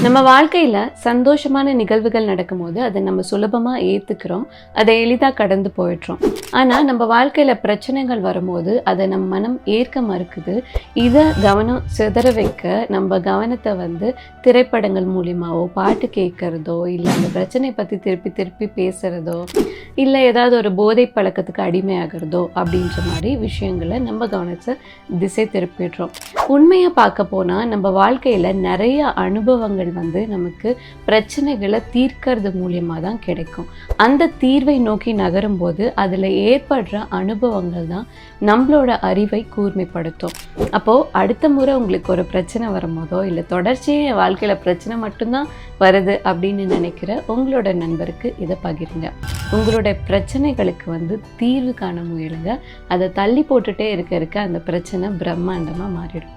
நம்ம வாழ்க்கையில் சந்தோஷமான நிகழ்வுகள் நடக்கும்போது அதை நம்ம சுலபமாக ஏற்றுக்கிறோம், அதை எளிதாக கடந்து போயிடுறோம். ஆனால் நம்ம வாழ்க்கையில் பிரச்சனைகள் வரும்போது அதை நம்ம மனம் ஏற்க மறுக்குது. இதை கவனம் சிதற வைக்க நம்ம கவனத்தை திரைப்படங்கள் மூலியமாவோ, பாட்டு கேட்குறதோ, இல்லை அந்த பிரச்சனையை பற்றி திருப்பி திருப்பி பேசுகிறதோ, இல்லை ஏதாவது ஒரு போதை பழக்கத்துக்கு அடிமையாகிறதோ அப்படின்ற மாதிரி விஷயங்களை நம்ம கவனத்தை திசை திருப்பிடுறோம். உண்மையாக பார்க்க போனால் நம்ம வாழ்க்கையில் நிறைய அனுபவங்கள் நமக்கு பிரச்சனைகளை தீர்க்கறது மூலியமாக தான் கிடைக்கும். அந்த தீர்வை நோக்கி நகரும் போது அதில் ஏற்படுற அனுபவங்கள் தான் நம்மளோட அறிவை கூர்மைப்படுத்தும். அப்போது அடுத்த முறை உங்களுக்கு ஒரு பிரச்சனை வரும்போதோ, இல்லை தொடர்ச்சியே வாழ்க்கையில் பிரச்சனை மட்டும்தான் வருது அப்படின்னு நினைக்கிற உங்களோட நண்பருக்கு இதை பகிருங்க. உங்களோட பிரச்சனைகளுக்கு தீர்வு காண முயலுங்க. அதை தள்ளி போட்டுட்டே இருக்க அந்த பிரச்சனை பிரம்மாண்டமாக மாறிடும்.